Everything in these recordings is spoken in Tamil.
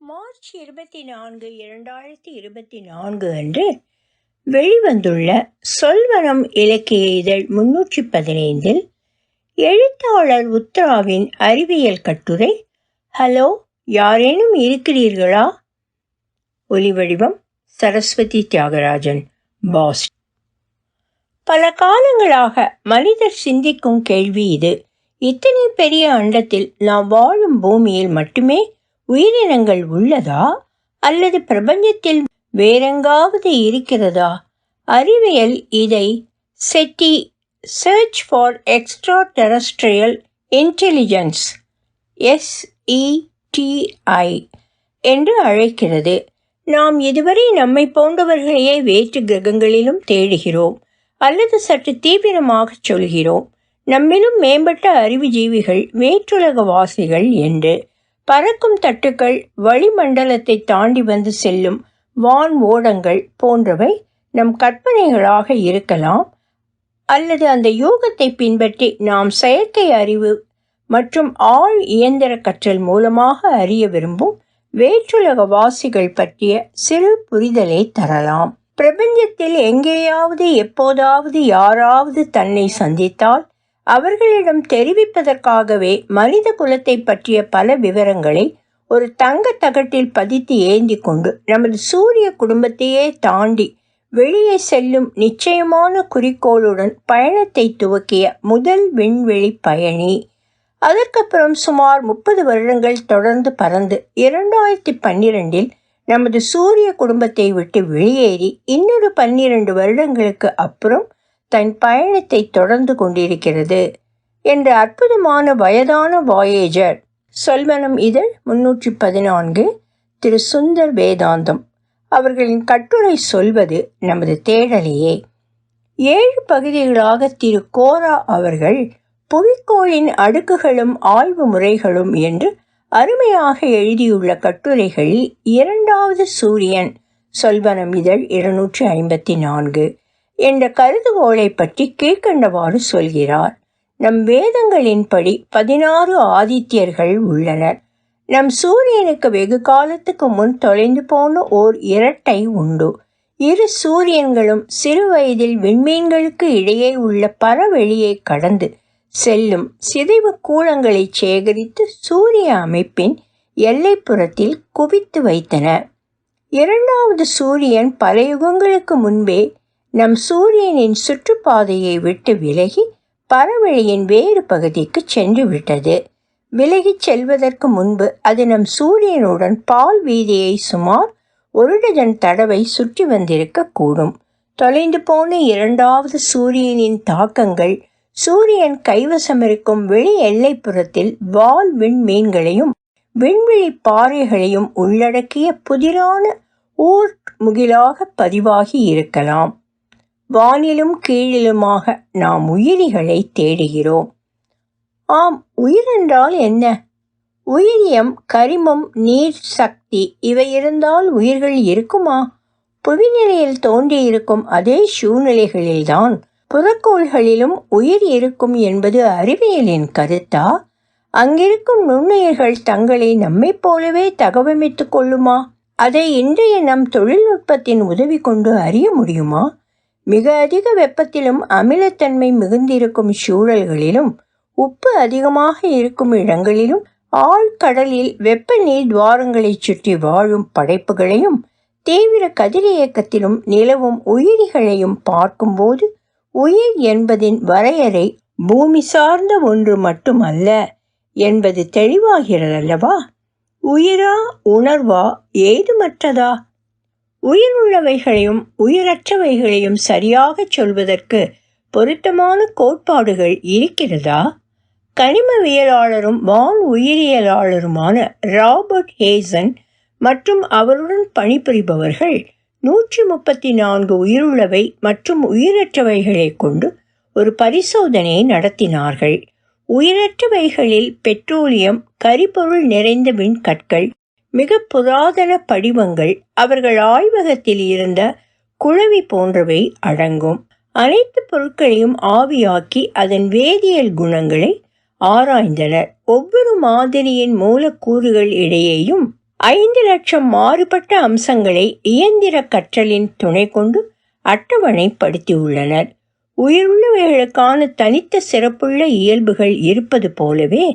மார்ச் 24, 2024 அன்று வெளிவந்துள்ள சொல்வனம் இலக்கிய இதழ் 315 எழுத்தாளர் உத்ராவின் அறிவியல் கட்டுரை ஹலோ, யாரேனும் இருக்கிறீர்களா? ஒலிவடிவம் சரஸ்வதி தியாகராஜன், பாஸ்டன். பல காலங்களாக மனிதர் சிந்திக்கும் கேள்வி இது. இத்தனை பெரிய அண்டத்தில் நாம் வாழும் பூமியில் மட்டுமே உயிரினங்கள் உள்ளதா அல்லது பிரபஞ்சத்தில் வேறெங்காவது இருக்கிறதா? அறிவியல் இதை SETI search for extraterrestrial intelligence SETI என்று அழைக்கிறது. நாம் இதுவரை நம்மை போன்றவர்களையே வேற்று கிரகங்களிலும் தேடுகிறோம், அல்லது சற்று தீவிரமாக சொல்கிறோம், நம்மிலும் மேம்பட்ட அறிவுஜீவிகள் வேற்றுலக வாசிகள் என்று. பறக்கும் தட்டுக்கள், வளிமண்டலத்தை தாண்டி வந்து செல்லும் வான் ஓடங்கள் போன்றவை நம் கற்பனைகளாக இருக்கலாம், அல்லது அந்த யூகத்தை பின்பற்றி நாம் செயற்கை அறிவு மற்றும் ஆழ் இயந்திர கற்றல் மூலமாக அறிய விரும்பும் வேற்றுலக வாசிகள் பற்றிய சிறு புரிதலை தரலாம். பிரபஞ்சத்தில் எங்கேயாவது எப்போதாவது யாராவது தன்னை சந்தித்தால் அவர்களிடம் தெரிவிப்பதற்காகவே மனித குலத்தை பற்றிய பல விவரங்களை ஒரு தங்க தகட்டில் பதித்து ஏந்தி கொண்டு நமது சூரிய குடும்பத்தையே தாண்டி வெளியே செல்லும் நிச்சயமான குறிக்கோளுடன் பயணத்தை துவக்கிய முதல் விண்வெளி பயணி. அதற்கப்புறம் சுமார் 30 வருடங்கள் தொடர்ந்து பறந்து 2012 நமது சூரிய குடும்பத்தை விட்டு வெளியேறி இன்னொரு 12 வருடங்களுக்கு அப்புறம் தன் பயணத்தை தொடர்ந்து கொண்டிருக்கிறது என்ற அற்புதமான வயதான வாயேஜர். சொல்வனம் இதழ் 314, திரு சுந்தர் வேதாந்தம் அவர்களின் கட்டுரை சொல்வது நமது தேடலையே. 7 பகுதிகளாக திரு கோரா அவர்கள் புவிக்கோளின் அடுக்குகளும் ஆய்வு முறைகளும் என்று அருமையாக எழுதியுள்ள கட்டுரைகளில் 2வது சூரியன் சொல்வனம் இதழ் 254 என்ற கருதுகோளை பற்றி கீழ்கண்டவாறு சொல்கிறார். நம் வேதங்களின்படி 16 ஆதித்யர்கள் உள்ளனர். நம் சூரியனுக்கு வெகு காலத்துக்கு முன் தொலைந்து போன ஓர் இரட்டை உண்டு. இரு சூரியன்களும் சிறு வயதில் விண்மீன்களுக்கு இடையே உள்ள பரவெளியை கடந்து செல்லும் சிதைவு கூலங்களை சேகரித்து சூரிய அமைப்பின் எல்லைப்புறத்தில் குவித்து வைத்தன. 2வது சூரியன் பல யுகங்களுக்கு முன்பே நம் சூரியனின் சுற்றுப்பாதையை விட்டு விலகி பரவெளியின் வேறு பகுதிக்கு சென்று விட்டது. விலகிச் செல்வதற்கு முன்பு அது நம் சூரியனுடன் பால் வீதியை சுமார் 1 டஜன் தடவை சுற்றி வந்திருக்க கூடும். தொலைந்து போன 2வது சூரியனின் தாக்கங்கள் சூரியன் கைவசமிருக்கும் வெளி எல்லைப்புறத்தில் வால் விண்மீன்களையும் விண்வெளி பாறைகளையும் உள்ளடக்கிய புதிரான ஊர்ட் முகிலாக பதிவாகி இருக்கலாம். வானிலும் கீழிலுமாக நாம் உயிரிகளை தேடுகிறோம். ஆம், உயிர் என்றால் என்ன? உயிரியம், கரிமம், நீர், சக்தி இவை இருந்தால் உயிர்கள் இருக்குமா? புவிநிலையில் தோன்றியிருக்கும் அதே சூழ்நிலைகளில்தான் புறக்கோள்களிலும் உயிர் இருக்கும் என்பது அறிவியலின் கருத்தா? அங்கிருக்கும் நுண்ணுயிர்கள் தங்களை நம்மை போலவே தகவமைத்து கொள்ளுமா? அதை இன்றைய நம் தொழில்நுட்பத்தின் உதவி கொண்டு அறிய முடியுமா? மிக அதிக வெப்பத்திலும் அமிலத்தன்மை மிகுந்திருக்கும் சூழல்களிலும் உப்பு அதிகமாக இருக்கும் இடங்களிலும் ஆழ்கடலில் வெப்ப நீர் துவாரங்களை சுற்றி வாழும் படைப்புகளையும் தீவிர கதிரியக்கத்திலும் நிலவும் உயிரிகளையும் பார்க்கும்போது உயிர் என்பதின் வரையறை பூமி சார்ந்த ஒன்று மட்டுமல்ல என்பது தெளிவாகிறதல்லவா? உயிரா, உணர்வா, ஏதுமற்றதா? உயிர் உள்ளவைகளையும் உயிரற்றவைகளையும் சரியாக சொல்வதற்கு பொருத்தமான கோட்பாடுகள் இருக்கிறதா? கனிமவியலாளரும் வான் உயிரியலாளருமான ராபர்ட் ஹேசன் மற்றும் அவருடன் பணிபுரிபவர்கள் 134 உயிருள்ளவை மற்றும் உயிரற்றவைகளை கொண்டு ஒரு பரிசோதனையை நடத்தினார்கள். உயிரற்றவைகளில் பெட்ரோலியம், கரிபொருள் நிறைந்த விண்கற்கள், மிக புராதன படிவங்கள், அவர்கள் ஆய்வகத்தில் இருந்த குழவி போன்றவை அடங்கும். அனைத்து பொருட்களையும் ஆவியாக்கி அதன் வேதியியல் குணங்களை ஆராய்ந்தனர். ஒவ்வொரு மாதிரியின் மூலக்கூறுகள் இடையேயும் 5 லட்சம் மாறுபட்ட அம்சங்களை இயந்திர கற்றலின் துணை கொண்டு அட்டவணைப்படுத்தியுள்ளனர். உயிருள்ளவைகளுக்கான தனித்த சிறப்புள்ள இயல்புகள் இருப்பது போலவே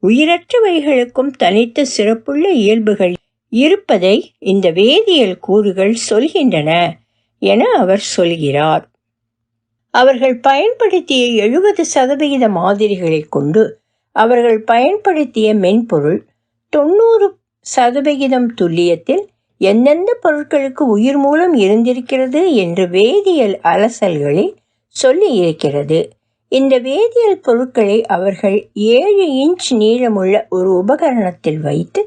உயிரற்றவைகளுக்கும் தனித்த சிறப்புள்ள இயல்புகள் இருப்பதை இந்த வேதியியல் கூறுகள் சொல்கின்றன என அவர் சொல்கிறார். அவர்கள் பயன்படுத்திய 70% மாதிரிகளை கொண்டு அவர்கள் பயன்படுத்திய மென்பொருள் 90% துல்லியத்தில் எந்தெந்த பொருட்களுக்கு உயிர் மூலம் இருந்திருக்கிறது என்று வேதியியல் அலசல்களில் சொல்லி இருக்கிறது. இந்த வேதியியல் பொருட்களை அவர்கள் 7 இன்ச் நீளமுள்ள ஒரு உபகரணத்தில் வைத்து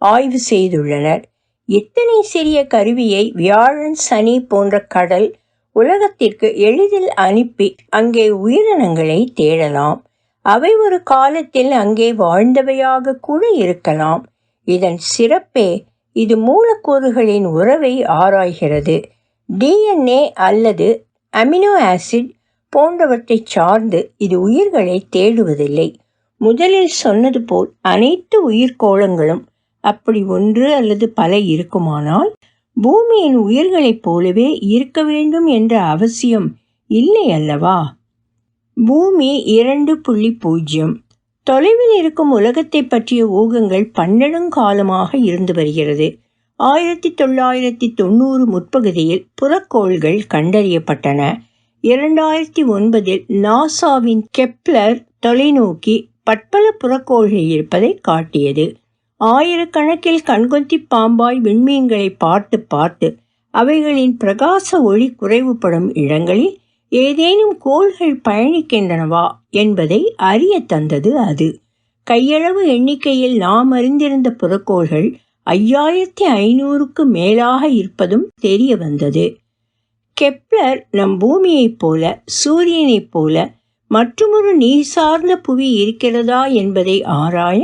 ஆய்வு செய்துள்ளனர். இத்தனை சிறிய கருவியை வியாழன், சனி போன்ற கடல் உலகத்திற்கு எளிதில் அனுப்பி அங்கே உயிரினங்களை தேடலாம். அவை ஒரு காலத்தில் அங்கே வாழ்ந்தவையாக கூட இருக்கலாம். இதன் சிறப்பே இது மூலக்கூறுகளின் உறவை ஆராய்கிறது. DNA அல்லது அமினோ ஆசிட் போன்றவற்றை சார்ந்து இது உயிர்களை தேடுவதில்லை. முதலில் சொன்னது போல் அனைத்து உயிர்கோளங்களும் அப்படி ஒன்று அல்லது பல இருக்குமானால் பூமியின் உயிர்களைப் போலவே இருக்க வேண்டும் என்ற அவசியம் இல்லை அல்லவா? பூமி 2.0 தொலைவில் இருக்கும் உலகத்தை பற்றிய ஊகங்கள் பன்னெடுங்காலமாக இருந்து வருகிறது. 1990 முற்பகுதியில் புறக்கோள்கள் கண்டறியப்பட்டன. 2009 நாசாவின் கெப்லர் தொலைநோக்கி பற்பல புறக்கோள்கள் இருப்பதை காட்டியது. ஆயிரக்கணக்கில் கண்கொத்தி பாம்பாய் விண்மீன்களை பார்த்து பார்த்து அவைகளின் பிரகாச ஒளி குறைவுபடும் இடங்களில் ஏதேனும் கோள்கள் பயணிக்கின்றனவா என்பதை அறிய தந்தது அது. கையளவு எண்ணிக்கையில் நாம் அறிந்திருந்த புறக்கோள்கள் 5500க்கு மேலாக இருப்பதும் தெரிய வந்தது. கெப்லர் நம் பூமியைப் போல, சூரியனைப் போல மற்றொரு நீர் சார்ந்த புவி இருக்கிறதா என்பதை ஆராய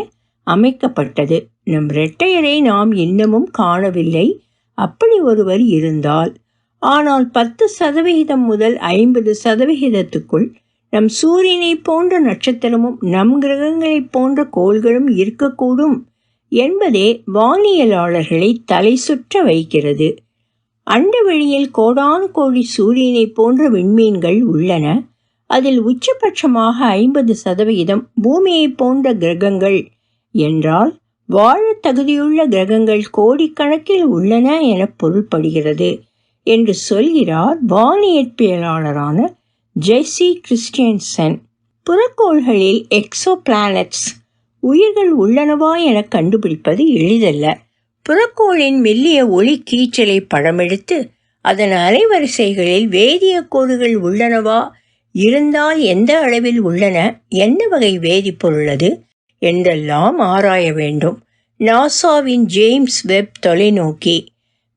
அமைக்கப்பட்டது. நம் இரட்டையரை நாம் இன்னமும் காணவில்லை. அப்படி ஒருவர் இருந்தால், ஆனால் 10% முதல் 50%க்குள் நம் சூரியனை போன்ற நட்சத்திரமும் நம் கிரகங்களைப் போன்ற கோள்களும் இருக்கக்கூடும் என்பதே வானியலாளர்களை தலை சுற்ற வைக்கிறது. அண்டவெளியில் கோடானு கோடி சூரியனை போன்ற விண்மீன்கள் உள்ளன. அதில் உச்சபட்சமாக 50% பூமியை போன்ற கிரகங்கள் என்றால் வாழ தகுதியுள்ள கிரகங்கள் கோடிக்கணக்கில் உள்ளன என பொருள்படுகிறது என்று சொல்கிறார் வானியற்பியலாளரான ஜெஸ்ஸி கிறிஸ்டியன்சன். புறக்கோள்களில் எக்ஸோ பிளானட்ஸ் உயிர்கள் உள்ளனவா என கண்டுபிடிப்பது எளிதல்ல. புறக்கோளின் மெல்லிய ஒளி கீற்றலை படமெடுத்து அதன் அலைவரிசைகளில் வேதிய கூறுகள் உள்ளனவா, இருந்தால் எந்த அளவில் உள்ளன, என்ன வகை வேதிப்பொருளது என்றெல்லாம் ஆராய வேண்டும். நாசாவின் ஜேம்ஸ் வெப் தொலைநோக்கி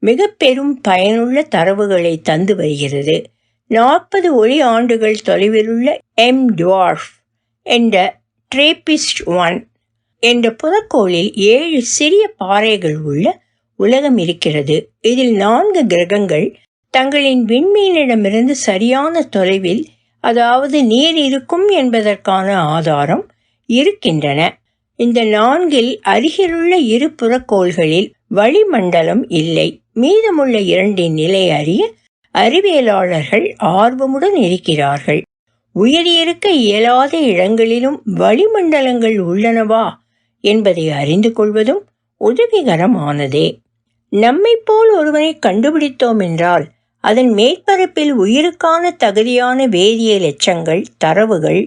மிக பெரும் பயனுள்ள தரவுகளை தந்து வருகிறது. 40 ஒளி ஆண்டுகள் தொலைவிலுள்ள எம் டுவார்ஃப் என்ற ட்ரேபிஸ்ட்-1 என்ற புறக்கோளில் 7 சிறிய பாறைகள் உள்ள உலகம் இருக்கிறது. இதில் 4 கிரகங்கள் தங்களின் விண்மீனிடமிருந்து சரியான தொலைவில், அதாவது நீர் இருக்கும் என்பதற்கான ஆதாரம் இருக்கின்றன. இந்த 4இல் அருகிலுள்ள 2 புறக்கோள்களில் வளிமண்டலம் இல்லை. மீதமுள்ள 2இன் நிலை அறிய அறிவியலாளர்கள் ஆர்வமுடன் இருக்கிறார்கள். உயிர் இருக்க இயலாத இடங்களிலும் வளிமண்டலங்கள் உள்ளனவா என்பதை அறிந்து கொள்வதும் உதவிகரமானதே. நம்மை போல் ஒருவனை கண்டுபிடித்தோம் என்றால் அதன் மேற்பரப்பில் உயிருக்கான தகுதியான வேதியியல் எச்சங்கள், தரவுகள்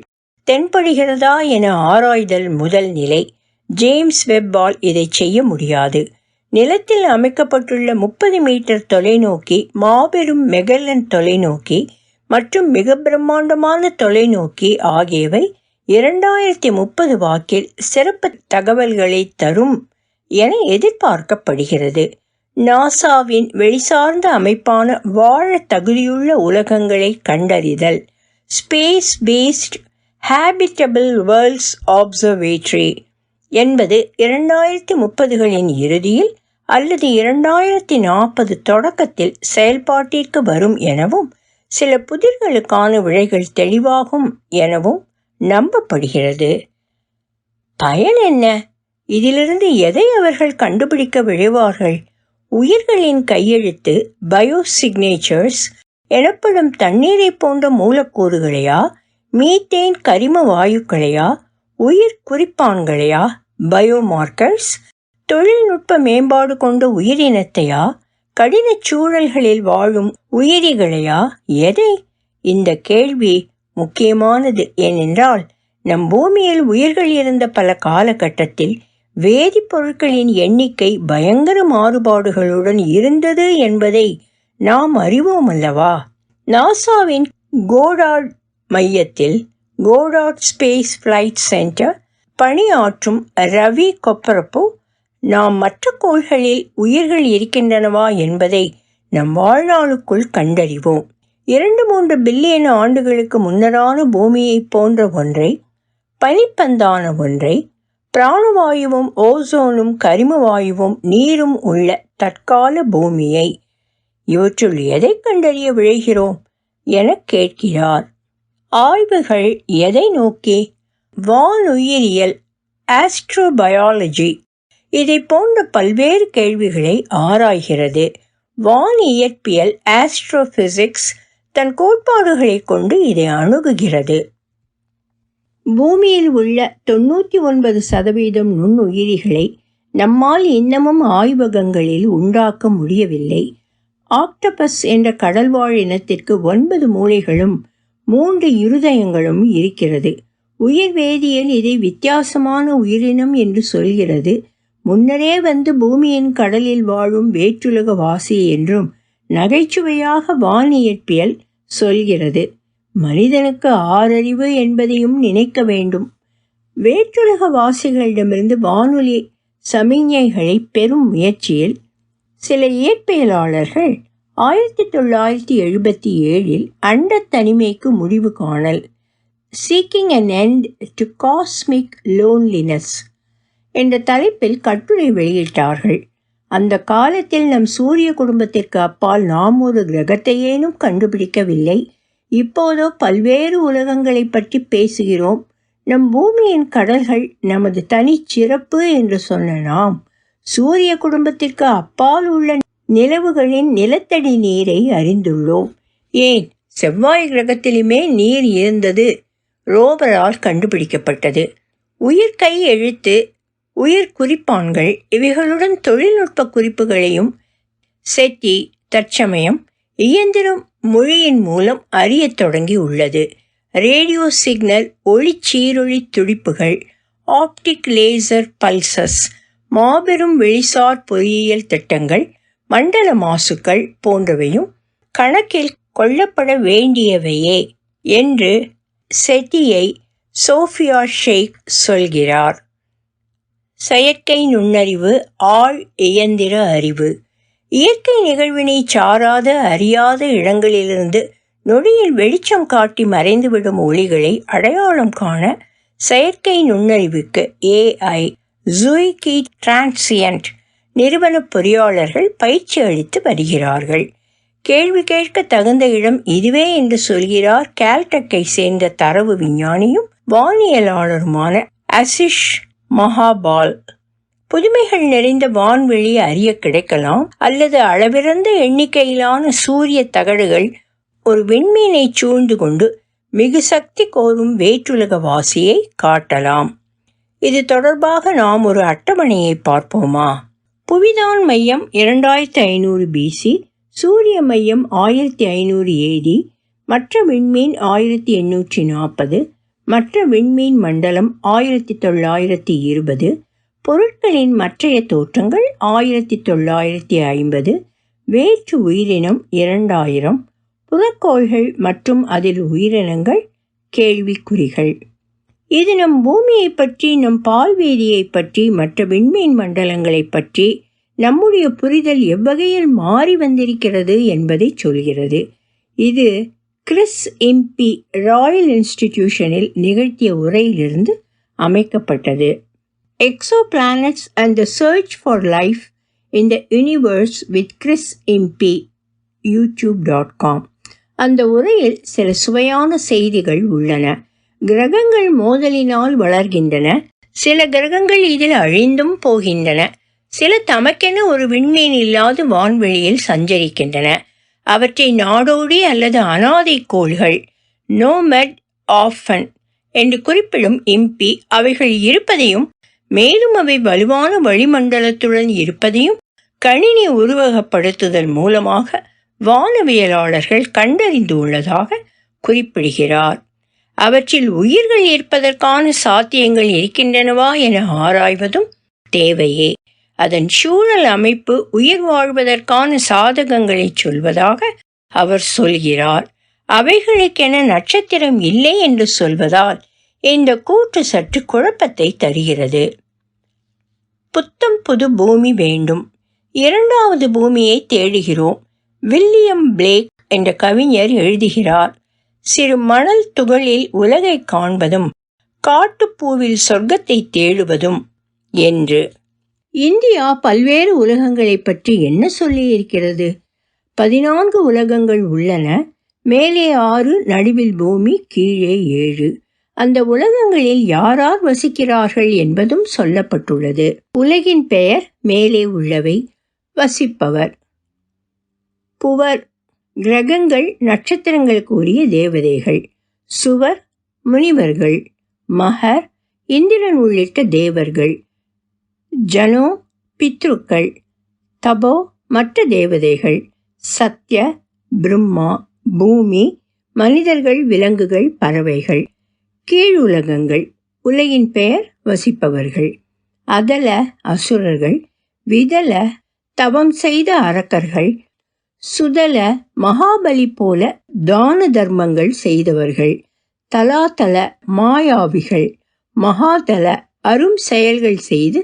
தென்படுகிறதா என ஆராய்தல் முதல் நிலை. ஜேம்ஸ் வெப்பால் இதை செய்ய முடியாது. நிலத்தில் அமைக்கப்பட்டுள்ள 30 மீட்டர் தொலைநோக்கி, மாபெரும் மெகல்லன் தொலைநோக்கி மற்றும் மிக பிரம்மாண்டமான தொலைநோக்கி ஆகியவை 2030 வாக்கில் சிறப்பு தகவல்களை தரும் என எதிர்பார்க்கப்படுகிறது. நாசாவின் வெளிசார்ந்த அமைப்பான வாழ தகுதியுள்ள உலகங்களை கண்டறிதல், ஸ்பேஸ் பேஸ்ட் ஹேபிட்டபிள் வேர்ல்ட்ஸ் ஆப்சர்வேட்டரி என்பது 2030களின் இறுதியில் அல்லது 2040 தொடக்கத்தில் செயல்பாட்டிற்கு வரும் எனவும், சில புதிர்களுக்கான விடைகள் தெளிவாகும் எனவும் நம்பப்படுகிறது. பயன் என்ன? இதிலிருந்து எதை அவர்கள் கண்டுபிடிக்க விழைவார்கள்? உயிர்களின் கையெழுத்து, பயோசிக்னேச்சர்ஸ் எனப்படும் தண்ணீரை போன்ற மூலக்கூறுகளையா, மீத்தேன் கரிம வாயுக்களையா, உயிர் குறிப்பான்களையா, பயோமார்க்கர்ஸ், தொழில்நுட்ப மேம்பாடு கொண்ட உயிரினத்தையா, கடின சூழல்களில் வாழும் உயிரிகளையா, எதை? இந்த கேள்வி முக்கியமானது. ஏனென்றால் நம் பூமியில் உயிர்கள் இருந்த பல காலகட்டத்தில் வேதிப்பொருட்களின் எண்ணிக்கை பயங்கர மாறுபாடுகளுடன் இருந்தது என்பதை நாம் அறிவோம் அல்லவா? நாசாவின் கோடார்ட் மையத்தில், கோடார்ட் ஸ்பேஸ் ஃப்ளைட் சென்டர் பணியாற்றும் ரவி கொப்பரப்போ, நாம் மற்ற கோள்களில் உயிர்கள் இருக்கின்றனவா என்பதை நம் வாழ்நாளுக்குள் கண்டறிவோம். 2-3 பில்லியன் ஆண்டுகளுக்கு முன்னரான பூமியை போன்ற ஒன்றை, பனிப்பந்தான ஒன்றை, பிராணவாயுவும் ஓசோனும் கரிம வாயுவும் நீரும் உள்ள தற்கால பூமியை, இவற்றுள் எதை கண்டறிய விழைகிறோம் என கேட்கிறார். ஆய்வுகள் எதை நோக்கி? வானுயிரியல், ஆஸ்ட்ரோபயாலஜி இதை போன்ற பல்வேறு கேள்விகளை ஆராய்கிறது. வான் இயற்பியல், ஆஸ்ட்ரோபிசிக்ஸ் தன் கோட்பாடுகளை கொண்டு இதை அணுகுகிறது. பூமியில் உள்ள 99% நுண்ணுயிரிகளை நம்மால் இன்னமும் ஆய்வகங்களில் உண்டாக்க முடியவில்லை. ஆக்டோபஸ் என்ற கடல்வாழ் இனத்திற்கு 9 மூளைகளும் 3 இருதயங்களும் இருக்கிறது. உயிர் வேதியியல் இதை வித்தியாசமான உயிரினம் என்று சொல்கிறது. முன்னரே வந்து பூமியின் கடலில் வாழும் வேற்றுலக வாசி என்றும் நகைச்சுவையாக வானியற்பியல் சொல்கிறது. மனிதனுக்கு 6 அறிவு என்பதையும் நினைக்க வேண்டும். வேற்றுலக வாசிகளிடமிருந்து வானொலி சமிஞ்ஞைகளை பெறும் முயற்சியில் சில இயற்பியலாளர்கள் 1977 அண்ட தனிமைக்கு முடிவு காணல், seeking an end to cosmic loneliness என்ற தலைப்பில் கட்டுரை வெளியிட்டார்கள். அந்த காலத்தில் நம் சூரிய குடும்பத்திற்கு அப்பால் நாம் ஒரு கிரகத்தையேனும் கண்டுபிடிக்கவில்லை. இப்போதோ பல்வேறு உலகங்களை பற்றி பேசுகிறோம். நம் பூமியின் கடல்கள் நமது தனிச்சிறப்பு என்று சொன்ன நாம் சூரிய குடும்பத்திற்கு அப்பால் உள்ள நிலவுகளின் நிலத்தடி நீரை அறிந்துள்ளோம். ஏன், செவ்வாய் கிரகத்திலுமே நீர் இருந்தது, ரோவரால் கண்டுபிடிக்கப்பட்டது. உயிர் கை எழுத்து, உயிர் குறிப்பான்கள் இவைகளுடன் தொழில்நுட்ப குறிப்புகளையும் செட்டி தற்சமயம் இயந்திரம் மொழியின் மூலம் அறியத் தொடங்கி உள்ளது. ரேடியோ சிக்னல், ஒளிச்சீரொளி துடிப்புகள், ஆப்டிக் லேசர் பல்சஸ், மாபெரும் வெளிசார் பொறியியல் திட்டங்கள், மண்டல மாசுக்கள் போன்றவையும் கணக்கில் கொள்ளப்பட வேண்டியவையே என்று செட்டியை சோஃபியா ஷேக் சொல்கிறார். செயற்கை நுண்ணறிவு, ஆழ் இயந்திர அறிவு. இயற்கை நிகழ்வினை சாராத அறியாத இடங்களிலிருந்து நொடியில் வெளிச்சம் காட்டி மறைந்துவிடும் ஒளிகளை அடையாளம் காண செயற்கை நுண்ணறிவுக்கு AI ஜூய்கி டிரான்சியன்ட் நிறுவன பொறியாளர்கள் பயிற்சி அளித்து வருகிறார்கள். கேள்வி கேட்க தகுந்த இடம் இதுவே என்று சொல்கிறார் கால்டெக்கை சேர்ந்த தரவு விஞ்ஞானியும் வானியலாளருமான அசிஷ் மகாபால். புதுமைகள் நிறைந்த வான்வெளி அறிய கிடைக்கலாம், அல்லது அளவிறந்த எண்ணிக்கையிலான சூரிய தகடுகள் ஒரு விண்மீனை சூழ்ந்து கொண்டு மிகு சக்தி கோரும் வேற்றுலக வாசியை காட்டலாம். இது தொடர்பாக நாம் ஒரு அட்டவணையை பார்ப்போமா? புவிதான் மையம் 2500 BC, சூரிய மையம் 1500 AD, மற்ற விண்மீன் 1840, மற்ற விண்மீன் மண்டலம் 1920, பொருட்களின் மற்றைய தோற்றங்கள் 1950, வேற்று உயிரினம் 2000, புறக்கோள்கள் மற்றும் அதில் உயிரினங்கள் கேள்விக்குறிகள். இது நம் பூமியை பற்றி, நம் பால்வேதியை பற்றி, மற்ற விண்மீன் மண்டலங்களை பற்றி நம்முடைய புரிதல் எவ்வகையில் மாறி வந்திருக்கிறது என்பதை சொல்கிறது. இது கிறிஸ் இம்பி ராயல் இன்ஸ்டிடியூஷனில் நிகழ்த்திய உரையிலிருந்து அமைக்கப்பட்டது. Exoplanets and the search for life in the universe with Chris Impey, youtube.com. அந்த உரையில் சில சுவையான செய்திகள் உள்ளன. கிரகங்கள் மோதலினால் வளர்கின்றன, சில கிரகங்கள் இதில் அழிந்தும் போகின்றன. சில தமக்கென ஒரு விண்மீன் இல்லாது வான்வெளியில் சஞ்சரிக்கின்றன. அவற்றை நாடோடி அல்லது அனாதை கோள்கள், நோமட் ஆஃபன் என்று குறிப்பிடும் இம்பி அவைகள் இருப்பதையும், மேலும் அவை வலுவான வளிமண்டலத்துடன் இருப்பதையும் கணினி உருவகப்படுத்துதல் மூலமாக வானவியலாளர்கள் கண்டறிந்து உள்ளதாக குறிப்பிடுகிறார். அவற்றில் உயிர்கள் இருப்பதற்கான சாத்தியங்கள் இருக்கின்றனவா என ஆராய்வதும் தேவையே. அதன் சூழல் அமைப்பு உயிர் வாழ்வதற்கான சாதகங்களை சொல்வதாக அவர் சொல்கிறார். அவைகளுக்கென நட்சத்திரம் இல்லை என்று சொல்வதால் இந்த கூற்று சற்று குழப்பத்தை தருகிறது. புத்தம் புது பூமி வேண்டும், இரண்டாவது பூமியை தேடுகிறோம். வில்லியம் பிளேக் என்ற கவிஞர் எழுதுகிறார். சிறு மணல் துகளில் உலகை காண்பதும் காட்டுப்பூவில் சொர்க்கத்தை தேடுவதும் என்று. இந்தியா பல்வேறு உலகங்களை பற்றி என்ன சொல்லியிருக்கிறது? 14 உலகங்கள் உள்ளன. மேலே 6, நடுவில் பூமி, கீழே 7. அந்த உலகங்களில் யாரார் வசிக்கிறார்கள் என்பதும் சொல்லப்பட்டுள்ளது. உலகின் பெயர் மேலே உள்ளவை, வசிப்பவர். புவர் கிரகங்கள், நட்சத்திரங்களுக்கு உரிய தேவதைகள். சுவர் முனிவர்கள். மகர் இந்திரன் உள்ளிட்ட தேவர்கள். ஜனோ பித்ருக்கள். தபோ மற்ற தேவதைகள். சத்ய பிரம்மா. பூமி மனிதர்கள், விலங்குகள், பறவைகள். கீழுலகங்கள். உலகின் பெயர் வசிப்பவர்கள். அதல அசுரர்கள். விதல தவம் செய்த அரக்கர்கள். சுதல மகாபலி போல தான தர்மங்கள் செய்தவர்கள். தலாதல மாயாவிகள். மகாதல அரும் செயல்கள் செய்து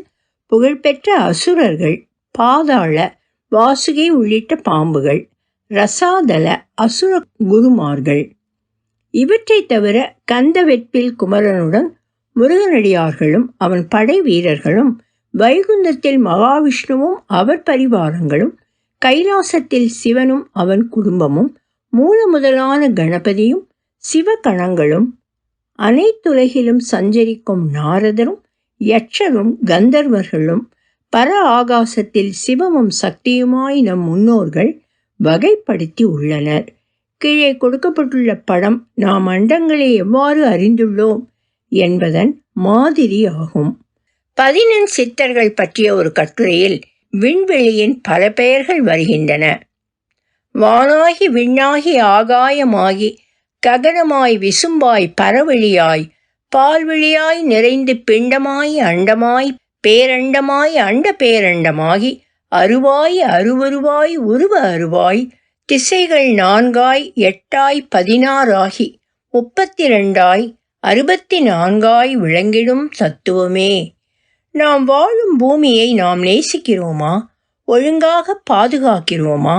புகழ்பெற்ற அசுரர்கள். பாதாள வாசுகி உள்ளிட்ட பாம்புகள். ரசாதல அசுர குருமார்கள். இவற்றை தவிர கந்தவெற்பில் குமரனுடன் முருகனடியார்களும் அவன் படை வீரர்களும், வைகுந்தத்தில் மகாவிஷ்ணுவும் அவர் பரிவாரங்களும், கைலாசத்தில் சிவனும் அவன் குடும்பமும், மூல முதலான கணபதியும் சிவகணங்களும், அனைத்துலகிலும் சஞ்சரிக்கும் நாரதரும் யட்சரும் கந்தர்வர்களும், பர ஆகாசத்தில் சிவமும் சக்தியுமாய் நம் முன்னோர்கள் வகைப்படுத்தி உள்ளனர். கீழே கொடுக்கப்பட்டுள்ள படம் நாம் அண்டங்களை எவ்வாறு அறிந்துள்ளோம் என்பதன் மாதிரி ஆகும். 11 சித்தர்கள் பற்றிய ஒரு கட்டுரையில் விண்வெளியின் பல பெயர்கள் வருகின்றன. வானாகி விண்ணாகி ஆகாயமாகி ககனமாய் விசும்பாய் பரவெளியாய் பால்வெளியாய் நிறைந்து பிண்டமாய் அண்டமாய் பேரண்டமாய் அண்ட பேரண்டமாகி அருவாய் அருவருவாய் உருவ அருவாய் திசைகள் 4ஆய் 8ஆய் 16ஆகி 32ஆய் 64ஆய் விளங்கிடும் தத்துவமே. நாம் வாழும் பூமியை நாம் நேசிக்கிறோமா? ஒழுங்காக பாதுகாக்கிறோமா?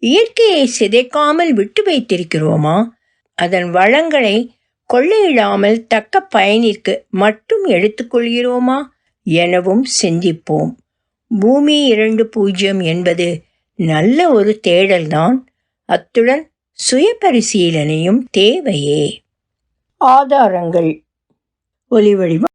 இயற்கையை சிதைக்காமல் விட்டு வைத்திருக்கிறோமா? அதன் வளங்களை கொள்ளையிடாமல் தக்க பயனிற்கு மட்டும் எடுத்துக்கொள்கிறோமா எனவும் சிந்திப்போம். பூமி 2.0 என்பது நல்ல ஒரு தேடல்தான். அத்துடன் சுய பரிசீலனையும் தேவையே. ஆதாரங்கள். ஒலிவடிவம்